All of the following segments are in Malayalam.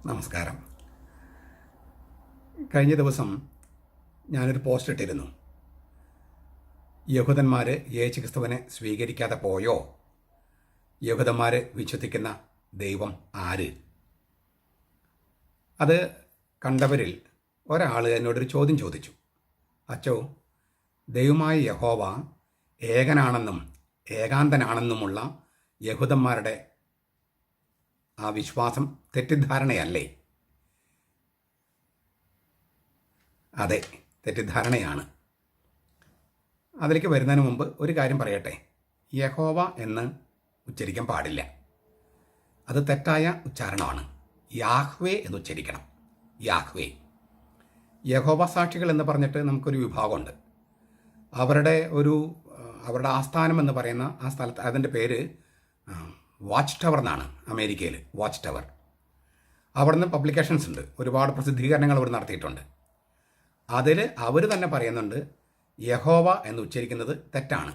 നമസ്കാരം. കഴിഞ്ഞ ദിവസം ഞാനൊരു പോസ്റ്റ് ഇട്ടിരുന്നു. യഹൂദന്മാർ യേശുക്രിസ്തുവിനെ സ്വീകരിക്കാതെ പോയോ? യഹൂദന്മാർ വിശ്വസിക്കുന്ന ദൈവം ആര്? അത് കണ്ടവരിൽ ഒരാൾ എന്നോടൊരു ചോദ്യം ചോദിച്ചു. അച്ചോ, ദൈവമായ യഹോവ ഏകനാണെന്നും ഏകാന്തനാണെന്നുമുള്ള യഹൂദന്മാരുടെ ആ വിശ്വാസം തെറ്റിദ്ധാരണയല്ലേ? അതെ, തെറ്റിദ്ധാരണയാണ്. അതിലേക്ക് വരുന്നതിന് മുമ്പ് ഒരു കാര്യം പറയട്ടെ. യഹോവ എന്ന് ഉച്ചരിക്കാൻ പാടില്ല. അത് തെറ്റായ ഉച്ചാരണമാണ്. യാഹ്വേ എന്ന് ഉച്ചരിക്കണം. യാഹ്വേ. യഹോവ സാക്ഷികൾ എന്ന് പറഞ്ഞിട്ട് നമുക്കൊരു വിഭാഗമുണ്ട്. അവരുടെ ആസ്ഥാനം എന്ന് പറയുന്ന ആ സ്ഥലത്ത്, അതിൻ്റെ പേര് വാച്ച് ടവർ എന്നാണ്. അമേരിക്കയിൽ വാച്ച് ടവർ. അവിടുന്ന് പബ്ലിക്കേഷൻസ് ഉണ്ട്, ഒരുപാട് പ്രസിദ്ധീകരണങ്ങൾ അവർ നടത്തിയിട്ടുണ്ട്. അതിൽ അവർ തന്നെ പറയുന്നുണ്ട് യഹോവ എന്ന് ഉച്ചരിക്കുന്നത് തെറ്റാണ്.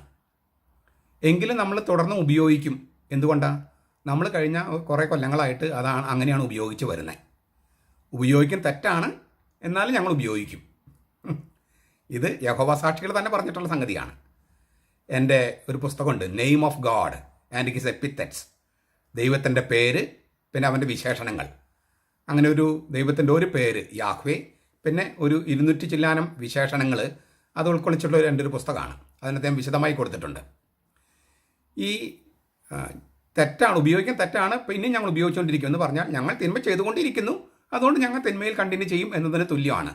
എങ്കിലും നമ്മൾ തുടർന്ന് ഉപയോഗിക്കും. എന്തുകൊണ്ടാണ്? നമ്മൾ കഴിഞ്ഞ കുറേ കൊല്ലങ്ങളായിട്ട് അങ്ങനെയാണ് ഉപയോഗിച്ച് വരുന്നത്. ഉപയോഗിക്കും, തെറ്റാണ്, എന്നാലും ഞങ്ങൾ ഉപയോഗിക്കും. ഇത് യഹോവ സാക്ഷികൾ തന്നെ പറഞ്ഞിട്ടുള്ള സംഗതിയാണ്. എൻ്റെ ഒരു പുസ്തകമുണ്ട്, name of God and his epithets. ദൈവത്തിൻ്റെ പേര്, പിന്നെ അവൻ്റെ വിശേഷണങ്ങൾ. അങ്ങനെ ഒരു ദൈവത്തിൻ്റെ ഒരു പേര് യാഹ്വേ, പിന്നെ ഒരു 200 ചില്ലാനം വിശേഷണങ്ങൾ, അത് ഉൾക്കൊള്ളിച്ചിട്ടുള്ള എൻ്റെ ഒരു പുസ്തകമാണ്. അതിനകത്ത് ഞാൻ വിശദമായി കൊടുത്തിട്ടുണ്ട്. ഈ തെറ്റാണ്, ഉപയോഗിക്കാൻ തെറ്റാണ്, പിന്നെ ഞങ്ങൾ ഉപയോഗിച്ചുകൊണ്ടിരിക്കും എന്ന് പറഞ്ഞാൽ ഞങ്ങൾ തിന്മ ചെയ്തുകൊണ്ടിരിക്കുന്നു, അതുകൊണ്ട് ഞങ്ങൾ തിന്മയിൽ കണ്ടിന്യൂ ചെയ്യും എന്നതിന് തുല്യമാണ്.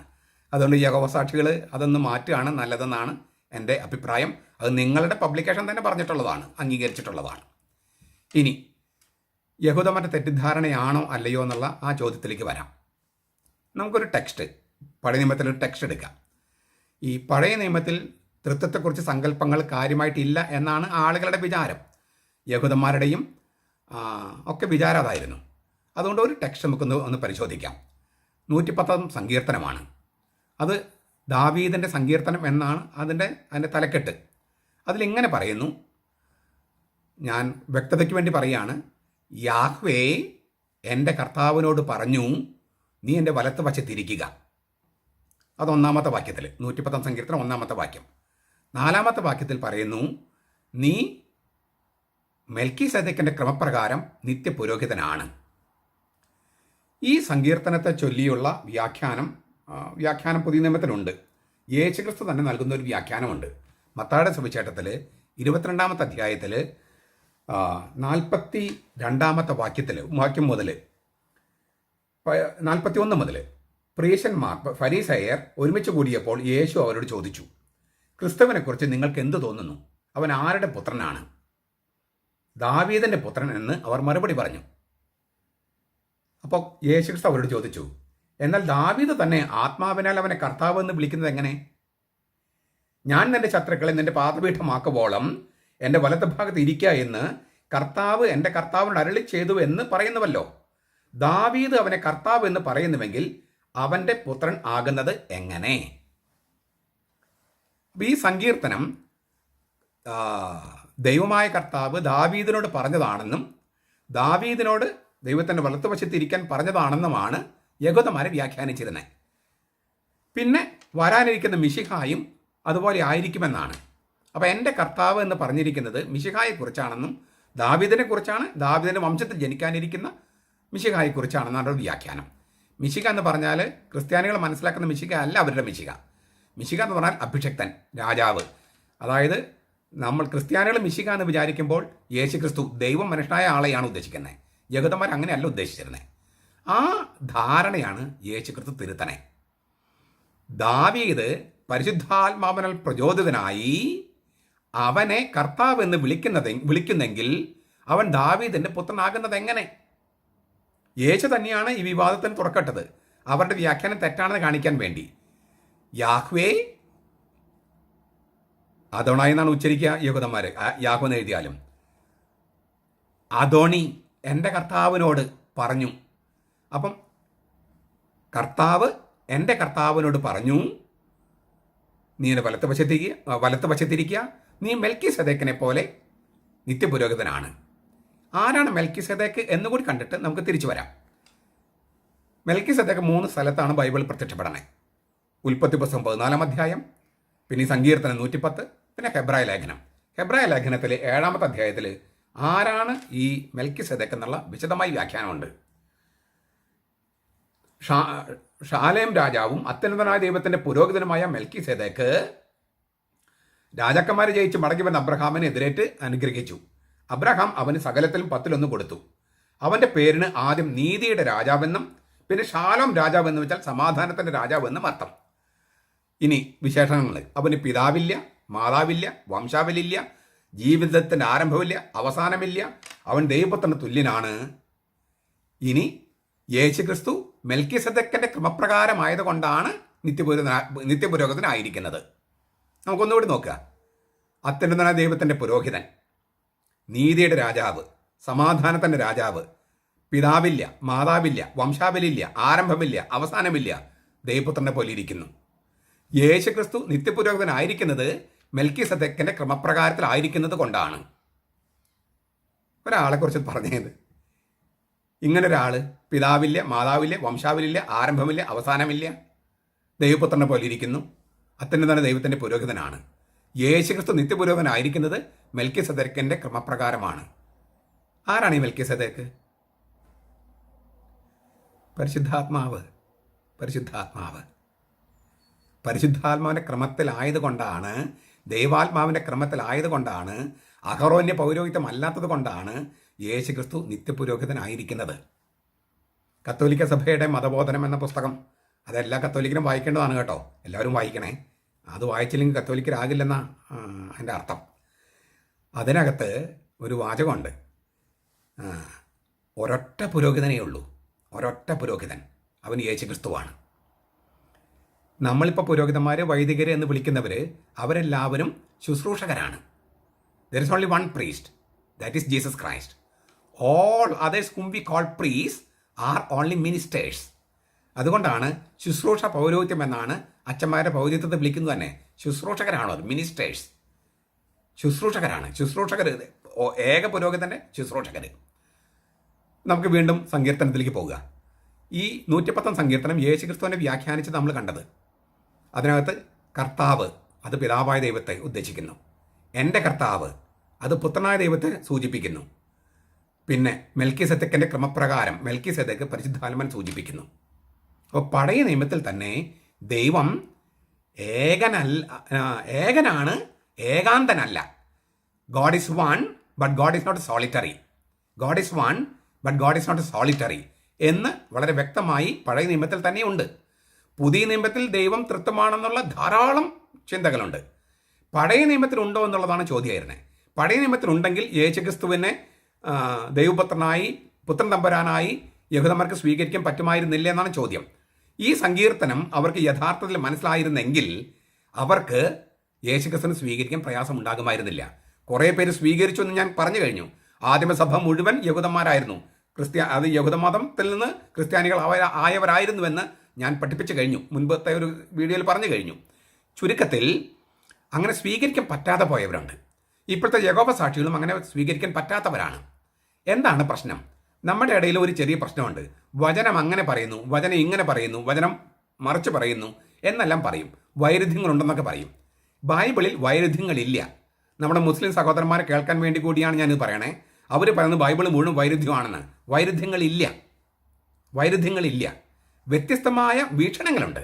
അതുകൊണ്ട് യഹോവ സാക്ഷികൾ അതൊന്ന് മാറ്റുകയാണ് നല്ലതെന്നാണ് എൻ്റെ അഭിപ്രായം. അത് നിങ്ങളുടെ പബ്ലിക്കേഷൻ തന്നെ പറഞ്ഞിട്ടുള്ളതാണ്, അംഗീകരിച്ചിട്ടുള്ളതാണ്. ഇനി യഹൂദന്മാരുടെ തെറ്റിദ്ധാരണയാണോ അല്ലയോ എന്നുള്ള ആ ചോദ്യത്തിലേക്ക് വരാം. നമുക്കൊരു ടെക്സ്റ്റ്, പഴയ നിയമത്തിലൊരു ടെക്സ്റ്റ് എടുക്കാം. ഈ പഴയ നിയമത്തിൽ തൃത്വത്തെക്കുറിച്ച് സങ്കല്പങ്ങൾ കാര്യമായിട്ടില്ല എന്നാണ് ആളുകളുടെ വിചാരം. യഹൂദന്മാരുടെയും ഒക്കെ വിചാരം അതായിരുന്നു. അതുകൊണ്ട് ഒരു ടെക്സ്റ്റ് നമുക്കൊന്ന് പരിശോധിക്കാം. 110 സങ്കീർത്തനമാണ്. അത് ദാവീദിൻ്റെ സങ്കീർത്തനം എന്നാണ് അതിൻ്റെ തലക്കെട്ട്. അതിലിങ്ങനെ പറയുന്നു, ഞാൻ വ്യക്തതയ്ക്ക് വേണ്ടി പറയുകയാണ്. യാഹ്വേ എൻ്റെ കർത്താവിനോട് പറഞ്ഞു, നീ എൻ്റെ വലത്ത് വശത്തിരിക്കുക. അത് 1-ാമത്തെ വാക്യത്തിൽ, 110 സങ്കീർത്തനം 1-ാമത്തെ വാക്യം. 4-ാമത്തെ വാക്യത്തിൽ പറയുന്നു, നീ മെൽക്കിസേദെക്കിൻ്റെ ക്രമപ്രകാരം നിത്യപുരോഹിതനാണ്. ഈ സങ്കീർത്തനത്തെ ചൊല്ലിയുള്ള വ്യാഖ്യാനം പുതിയ നിയമത്തിലുണ്ട്. യേശുക്രിസ്തു തന്നെ നൽകുന്ന ഒരു വ്യാഖ്യാനമുണ്ട്. മത്തായിയുടെ സുവിശേഷത്തിൽ 22-ാമത്തെ അധ്യായത്തിൽ 42-ാമത്തെ വാക്യം മുതൽ 41 മുതൽ പ്രീശന്മാർ ഫരീസയർ ഒരുമിച്ച് കൂടിയപ്പോൾ യേശു അവരോട് ചോദിച്ചു, ക്രിസ്തുവിനെക്കുറിച്ച് നിങ്ങൾക്ക് എന്ത് തോന്നുന്നു? അവൻ ആരുടെ പുത്രനാണ്? ദാവീദിൻ്റെ പുത്രൻ എന്ന് അവർ മറുപടി പറഞ്ഞു. അപ്പോൾ യേശുക്രിസ്തു അവരോട് ചോദിച്ചു, എന്നാൽ ദാവീദ് തന്നെ ആത്മാവിനാൽ അവനെ കർത്താവ് എന്ന് വിളിക്കുന്നത് എങ്ങനെ? ഞാൻ നിന്റെ ശത്രുക്കളെ നിന്റെ പാദപീഠമാക്കുവോളം എൻ്റെ വലത്ത് ഭാഗത്ത് ഇരിക്കുക എന്ന് കർത്താവ് എൻ്റെ കർത്താവിനോട് അരുളി ചെയ്തു എന്ന് പറയുന്നുവല്ലോ. ദാവീദ് അവനെ കർത്താവ് എന്ന് പറയുന്നുവെങ്കിൽ അവൻ്റെ പുത്രൻ ആകുന്നത് എങ്ങനെ? ഈ സങ്കീർത്തനം ദൈവമായ കർത്താവ് ദാവീദിനോട് പറഞ്ഞതാണെന്നും ദാവീദിനോട് ദൈവത്തിൻ്റെ വലത്തുവശത്തിരിക്കാൻ പറഞ്ഞതാണെന്നുമാണ് യഹൂദന്മാരെ വ്യാഖ്യാനിച്ചിരുന്നത്. പിന്നെ വരാനിരിക്കുന്ന മിശിഹായും അതുപോലെ ആയിരിക്കുമെന്നാണ്. അപ്പോൾ എൻ്റെ കർത്താവ് എന്ന് പറഞ്ഞിരിക്കുന്നത് മിശിഹായെക്കുറിച്ചാണെന്നും ദാവീദിനെ കുറിച്ചാണ്, ദാവീദിൻ്റെ വംശത്തിൽ ജനിക്കാനിരിക്കുന്ന മിശിഹായെക്കുറിച്ചാണെന്നാണ് ഒരു വ്യാഖ്യാനം. മിശിഹ എന്ന് പറഞ്ഞാൽ ക്രിസ്ത്യാനികൾ മനസ്സിലാക്കുന്ന മിശിഹ അല്ല അവരുടെ മിശിഹ. മിശിഹ എന്ന് പറഞ്ഞാൽ അഭിഷക്തൻ, രാജാവ്. അതായത് നമ്മൾ ക്രിസ്ത്യാനികൾ മിശിഹ എന്ന് വിചാരിക്കുമ്പോൾ യേശുക്രിസ്തു ദൈവം മനുഷ്യനായ ആളെയാണ് ഉദ്ദേശിക്കുന്നത്. യഹൂദന്മാർ അങ്ങനെയല്ല ഉദ്ദേശിച്ചിരുന്നത്. ആ ധാരണയാണ് യേശുക്രിസ്തു തിരുത്തണേ. ദാവീദ് പരിശുദ്ധാത്മാവിനാൽ പ്രചോദിതനായി അവനെ കർത്താവ് എന്ന് വിളിക്കുന്നെങ്കിൽ അവൻ ദാവീദിൻ്റെ പുത്രനാകുന്നത് എങ്ങനെ? യേശു തന്നെയാണ് ഈ വിവാദത്തിന് തുറക്കട്ടത്, അവരുടെ വ്യാഖ്യാനം തെറ്റാണെന്ന് കാണിക്കാൻ വേണ്ടി. യാഹ്വേ അദോണായി എന്നാണ് ഉച്ചരിക്കുക യഹൂദന്മാർ, യാഹ്വ എന്ന് എഴുതിയാലും. അദോണി എൻ്റെ കർത്താവിനോട് പറഞ്ഞു. അപ്പം കർത്താവ് എൻ്റെ കർത്താവിനോട് പറഞ്ഞു, നീ എൻ്റെ വലത്ത് വശത്തിരിക്കുക, നീ മെൽക്കിസേദെക്കിനെ പോലെ നിത്യപുരോഹിതനാണ്. ആരാണ് മെൽക്കിസേദെക്ക് എന്നുകൂടി കണ്ടിട്ട് നമുക്ക് തിരിച്ചു വരാം. മെൽക്കിസെദെക്ക് 3 സ്ഥലത്താണ് ബൈബിൾ പ്രത്യക്ഷപ്പെടണേ. ഉൽപ്പത്തി പുസ്തകം 14 അധ്യായം, പിന്നെ ഈ സങ്കീർത്തനം 110, പിന്നെ ഹെബ്രായ ലേഖനം. ഹെബ്രായ ലേഖനത്തിലെ 7-ാമത്തെ അധ്യായത്തിൽ ആരാണ് ഈ മെൽക്കിസെദെക്ക് എന്നുള്ള വിശദമായി വ്യാഖ്യാനമുണ്ട്. ഷാലേം രാജാവും അത്യുന്നതനായ ദൈവത്തിൻ്റെ പുരോഹിതനുമായ മെൽക്കിസെദെക്ക് രാജാക്കന്മാരെ ജയിച്ച് മടങ്ങി വന്ന അബ്രഹാമിനെ എതിരേറ്റ് അനുഗ്രഹിച്ചു. അബ്രഹാം അവന് സകലത്തിലും 10-1 കൊടുത്തു. അവൻ്റെ പേരിന് ആദ്യം നീതിയുടെ രാജാവെന്നും പിന്നെ ഷാലോം രാജാവെന്ന് വെച്ചാൽ സമാധാനത്തിൻ്റെ രാജാവെന്നും അർത്ഥം. ഇനി വിശേഷണങ്ങൾ: അവന് പിതാവില്ല, മാതാവില്ല, വംശാവലില്ല, ജീവിതത്തിൻ്റെ ആരംഭമില്ല, അവസാനമില്ല, അവൻ ദൈവപുത്രന് തുല്യനാണ്. ഇനി യേശുക്രിസ്തു മെൽക്കിസെദെക്കിൻ്റെ ക്രമപ്രകാരമായതുകൊണ്ടാണ് നിത്യപുരോഹിതനായിരിക്കുന്നത്. നമുക്കൊന്നുകൂടി നോക്കുക. അത്യുന്നതനായ ദൈവത്തിൻ്റെ പുരോഹിതൻ, നീതിയുടെ രാജാവ്, സമാധാനത്തിൻ്റെ രാജാവ്, പിതാവില്ല, മാതാവില്ല, വംശാവലില്ല, ആരംഭമില്ല, അവസാനമില്ല, ദൈവപുത്രനെ പോലെ ഇരിക്കുന്നു. യേശുക്രിസ്തു നിത്യപുരോഹിതനായിരിക്കുന്നത് മെൽക്കിസെദെക്കിൻ്റെ ക്രമപ്രകാരത്തിലായിരിക്കുന്നത് കൊണ്ടാണ്. ഒരാളെക്കുറിച്ച് പറഞ്ഞത്, ഇങ്ങനൊരാൾ പിതാവില്ല, മാതാവില്ല, വംശാവലില്ല, ആരംഭമില്ല, അവസാനമില്ല, ദൈവപുത്രനെ പോലെ ഇരിക്കുന്നു, അത്യുന്നതനായ ദൈവത്തിൻ്റെ പുരോഹിതനാണ്. യേശുക്രിസ്തു നിത്യപുരോഹിതനായിരിക്കുന്നത് മെൽക്കിസെദെക്കിൻ്റെ ക്രമപ്രകാരമാണ്. ആരാണ് ഈ മെൽക്കിസെദെക്ക്? പരിശുദ്ധാത്മാവ്. പരിശുദ്ധാത്മാവിൻ്റെ ക്രമത്തിലായതുകൊണ്ടാണ്, ദൈവാത്മാവിൻ്റെ ക്രമത്തിലായതുകൊണ്ടാണ്, അഹറോന്യ പൗരോഹിത്യം അല്ലാത്തത് കൊണ്ടാണ് യേശുക്രിസ്തു നിത്യപുരോഹിതനായിരിക്കുന്നത്. കത്തോലിക്ക സഭയുടെ മതബോധനം എന്ന പുസ്തകം അതെല്ലാ കത്തോലിക്കനും വായിക്കേണ്ടതാണ് കേട്ടോ. എല്ലാവരും വായിക്കണേ. അത് വായിച്ചില്ലെങ്കിൽ കത്തോലിക്കരാകില്ലെന്നാണ് അതിൻ്റെ അർത്ഥം. അതിനകത്ത് ഒരു വാചകമുണ്ട്, ഒരൊറ്റ പുരോഹിതനേ ഉള്ളൂ, ഒരൊറ്റ പുരോഹിതൻ, അവൻ യേശുക്രിസ്തുവാണ്. നമ്മളിപ്പോൾ പുരോഹിതന്മാർ, വൈദികർ എന്ന് വിളിക്കുന്നവർ അവരെല്ലാവരും ശുശ്രൂഷകരാണ്. There is only one priest, that is Jesus Christ. All others whom we call priests are only ministers. അതുകൊണ്ടാണ് ശുശ്രൂഷ പൗരോഹിത്യം എന്നാണ് അച്ഛന്മാരുടെ പൗരോഹിത്യത്തെ വിളിക്കുന്നത് തന്നെ. ശുശ്രൂഷകരാണോ അത്? മിനിസ്റ്റേഴ്സ്, ശുശ്രൂഷകരാണ്. ശുശ്രൂഷകർ, ഏക പുരോഹിതൻ്റെ ശുശ്രൂഷകർ. നമുക്ക് വീണ്ടും സങ്കീർത്തനത്തിലേക്ക് പോകുക. ഈ 110 സങ്കീർത്തനം യേശുക്രിസ്തുവിനെ വ്യാഖ്യാനിച്ച് നമ്മൾ കണ്ടത്. അതിനകത്ത് കർത്താവ് അത് പിതാവായ ദൈവത്തെ ഉദ്ദേശിക്കുന്നു. എൻ്റെ കർത്താവ് അത് പുത്രനായ ദൈവത്തെ സൂചിപ്പിക്കുന്നു. പിന്നെ മെൽക്കിസെദെക്കിൻ്റെ ക്രമപ്രകാരം മെൽക്കിസെദെക്ക് പരിശുദ്ധാത്മാവിനെ സൂചിപ്പിക്കുന്നു. അപ്പോൾ പഴയ നിയമത്തിൽ തന്നെ ദൈവം ഏകനാണ്, ഏകാന്തനല്ല. God is one but God is not solitary. God is one but God is not solitary എന്ന് വളരെ വ്യക്തമായി പഴയ നിയമത്തിൽ തന്നെയുണ്ട്. പുതിയ നിയമത്തിൽ ദൈവം തൃത്വമാണെന്നുള്ള ധാരാളം ചിന്തകളുണ്ട്. പഴയ നിയമത്തിലുണ്ടോ എന്നുള്ളതാണ് ചോദ്യമായിരുന്നത്. പഴയ നിയമത്തിലുണ്ടെങ്കിൽ യേശുക്രിസ്തുവിനെ ദൈവപുത്രനായി, പുത്രൻ തമ്പുരാനായി യഹൂദന്മാർക്ക് സ്വീകരിക്കാൻ പറ്റുമായിരുന്നില്ല എന്നാണ് ചോദ്യം. ഈ സങ്കീർത്തനം അവർക്ക് യഥാർത്ഥത്തിൽ മനസ്സിലായിരുന്നെങ്കിൽ അവർക്ക് യേശുക്രിസ്തുവിനെ സ്വീകരിക്കാൻ പ്രയാസം ഉണ്ടാകുമായിരുന്നില്ല. കുറേ പേര് സ്വീകരിച്ചു എന്ന് ഞാൻ പറഞ്ഞു കഴിഞ്ഞു. ആദിമസഭ മുഴുവൻ യഹൂദന്മാരായിരുന്നു. അത് യഹൂദമതത്തിൽ നിന്ന് ക്രിസ്ത്യാനികൾ ആയവരായിരുന്നുവെന്ന് ഞാൻ പഠിപ്പിച്ചു കഴിഞ്ഞു, മുൻപത്തെ ഒരു വീഡിയോയിൽ പറഞ്ഞു കഴിഞ്ഞു. ചുരുക്കത്തിൽ അങ്ങനെ സ്വീകരിക്കാൻ പറ്റാതെ പോയവരുണ്ട്. ഇപ്പോഴത്തെ യഹോവ സാക്ഷികളും അങ്ങനെ സ്വീകരിക്കാൻ പറ്റാത്തവരാണ്. എന്താണ് പ്രശ്നം? നമ്മുടെ ഇടയിൽ ഒരു ചെറിയ പ്രശ്നമുണ്ട്. വചനം അങ്ങനെ പറയുന്നു, വചനം ഇങ്ങനെ പറയുന്നു, വചനം മറിച്ച് പറയുന്നു എന്നെല്ലാം പറയും. വൈരുദ്ധ്യങ്ങളുണ്ടെന്നൊക്കെ പറയും. ബൈബിളിൽ വൈരുദ്ധ്യങ്ങളില്ല. നമ്മുടെ മുസ്ലിം സഹോദരന്മാരെ കേൾക്കാൻ വേണ്ടി കൂടിയാണ് ഞാനിത് പറയണേ. അവർ പറയുന്നത് ബൈബിൾ മുഴുവൻ വൈരുദ്ധ്യമാണെന്ന്. വൈരുദ്ധ്യങ്ങളില്ല. വ്യത്യസ്തമായ വീക്ഷണങ്ങളുണ്ട്.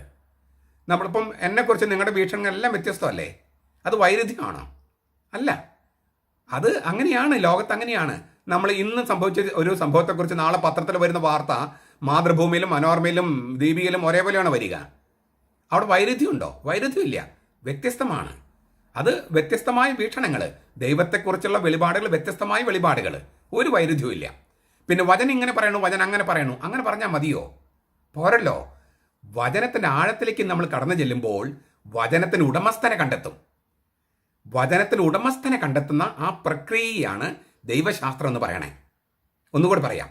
നമ്മളിപ്പം എന്നെക്കുറിച്ച് നിങ്ങളുടെ വീക്ഷണങ്ങളെല്ലാം വ്യത്യസ്തമല്ലേ? അത് വൈരുദ്ധ്യമാണോ? അല്ല, അത് അങ്ങനെയാണ്. ലോകത്ത് അങ്ങനെയാണ്. നമ്മൾ ഇന്ന് സംഭവിച്ച ഒരു സംഭവത്തെക്കുറിച്ച് നാളെ പത്രത്തിൽ വരുന്ന വാർത്ത മാതൃഭൂമിയിലും മനോരമയിലും ദീപികയിലും ഒരേപോലെയാണ് വരിക. അവിടെ വൈരുദ്ധ്യമുണ്ടോ? വൈരുദ്ധ്യമില്ല, വ്യത്യസ്തമാണ്. അത് വ്യത്യസ്തമായ വീക്ഷണങ്ങൾ, ദൈവത്തെക്കുറിച്ചുള്ള വെളിപാടുകൾ, വ്യത്യസ്തമായ വെളിപാടുകൾ, ഒരു വൈരുദ്ധ്യവും ഇല്ല. പിന്നെ വചനം ഇങ്ങനെ പറയണു, വചനം അങ്ങനെ പറയണു, അങ്ങനെ പറഞ്ഞാൽ മതിയോ? പോരല്ലോ. വചനത്തിൻ്റെ ആഴത്തിലേക്ക് നമ്മൾ കടന്നു ചെല്ലുമ്പോൾ വചനത്തിന് ഉടമസ്ഥനെ കണ്ടെത്തും. വചനത്തിന് ഉടമസ്ഥനെ കണ്ടെത്തുന്ന ആ പ്രക്രിയയാണ് ദൈവശാസ്ത്രം എന്ന് പറയണേ. ഒന്നുകൂടി പറയാം,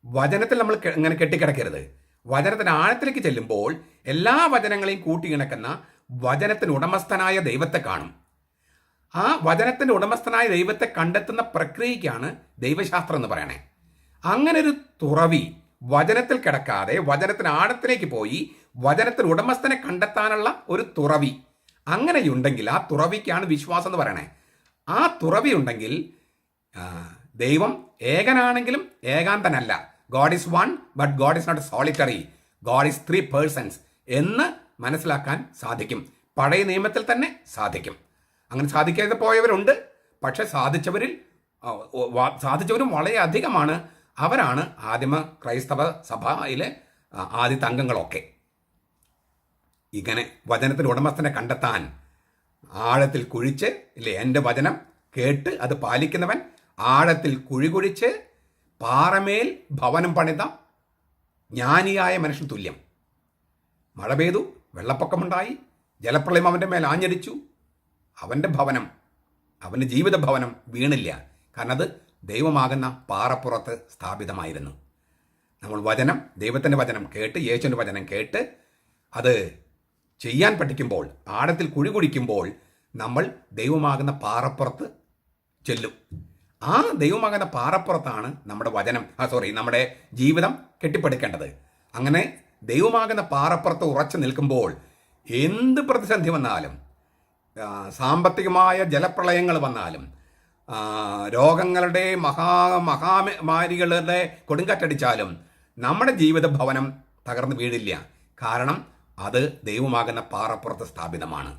വചനത്തിൽ നമ്മൾ ഇങ്ങനെ കെട്ടിക്കിടക്കരുത്. വചനത്തിന് ആഴത്തിലേക്ക് ചെല്ലുമ്പോൾ എല്ലാ വചനങ്ങളെയും കൂട്ടിയിണക്കുന്ന വചനത്തിന് ഉടമസ്ഥനായ ദൈവത്തെ കാണും. ആ വചനത്തിൻ്റെ ഉടമസ്ഥനായ ദൈവത്തെ കണ്ടെത്തുന്ന പ്രക്രിയയ്ക്കാണ് ദൈവശാസ്ത്രം എന്ന് പറയണേ. അങ്ങനെ ഒരു തുറവി, വചനത്തിൽ കിടക്കാതെ വചനത്തിന് ആഴത്തിലേക്ക് പോയി വചനത്തിൽ ഉടമസ്ഥനെ കണ്ടെത്താനുള്ള ഒരു തുറവി അങ്ങനെയുണ്ടെങ്കിൽ ആ തുറവിക്കാണ് വിശ്വാസം എന്ന് പറയണേ. ആ തുറവി ഉണ്ടെങ്കിൽ ദൈവം ഏകനാണെങ്കിലും ഏകാന്തനല്ല. God is one but God is not solitary. God is 3 persons എന്ന് മനസ്സിലാക്കാൻ സാധിക്കും. പഴയ നിയമത്തിൽ തന്നെ സാധിക്കും. അങ്ങനെ സാധിക്കാതെ പോയവരുണ്ട്. പക്ഷെ സാധിച്ചവരും വളരെയധികമാണ്. അവരാണ് ആദിമ ക്രൈസ്തവ സഭയിലെ ആദ്യത്തെ അംഗങ്ങളൊക്കെ. ഇങ്ങനെ വചനത്തിൻ്റെ ഉടമസ്ഥനെ കണ്ടെത്താൻ ആഴത്തിൽ കുഴിച്ച് ഇല്ലേ, എൻ്റെ വചനം കേട്ട് അത് പാലിക്കുന്നവൻ ആഴത്തിൽ കുഴിച്ച് പാറമേൽ ഭവനം പണിത ജ്ഞാനിയായ മനുഷ്യൻ തുല്യം. മഴ പെയ്തു, വെള്ളപ്പൊക്കമുണ്ടായി, ജലപ്രളയം അവൻ്റെ മേൽ ആഞ്ഞടിച്ചു. അവൻ്റെ ഭവനം, അവൻ്റെ ജീവിത ഭവനം വീണില്ല. കാരണം അത് ദൈവമാകുന്ന പാറപ്പുറത്ത് സ്ഥാപിതമായിരുന്നു. നമ്മൾ വചനം, ദൈവത്തിൻ്റെ വചനം കേട്ട്, യേശുവിൻ്റെ വചനം കേട്ട് അത് ചെയ്യാൻ പഠിക്കുമ്പോൾ, ആഴത്തിൽ കുഴിക്കുമ്പോൾ നമ്മൾ ദൈവമാകുന്ന പാറപ്പുറത്ത് ചെല്ലും. ആ ദൈവമാകുന്ന പാറപ്പുറത്താണ് നമ്മുടെ വചനം നമ്മുടെ ജീവിതം കെട്ടിപ്പടുക്കേണ്ടത്. അങ്ങനെ ദൈവമാകുന്ന പാറപ്പുറത്ത് ഉറച്ചു നിൽക്കുമ്പോൾ എന്ത് പ്രതിസന്ധി വന്നാലും, സാമ്പത്തികമായ ജലപ്രളയങ്ങൾ വന്നാലും, രോഗങ്ങളുടെ മഹാമാരികളുടെ കൊടുങ്കാറ്റടിച്ചാലും നമ്മുടെ ജീവിത ഭവനം തകർന്നു വീഴില്ല. കാരണം അത് ദൈവമാകുന്ന പാറപ്പുറത്ത് സ്ഥാപിതമാണ്.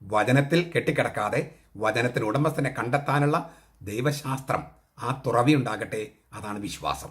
വചനത്തിൽ കെട്ടിക്കിടക്കാതെ വചനത്തിന് ഉടമസ്ഥനെ കണ്ടെത്താനുള്ള ദൈവശാസ്ത്രം, ആ തുറവി ഉണ്ടാകട്ടെ. അതാണ് വിശ്വാസം.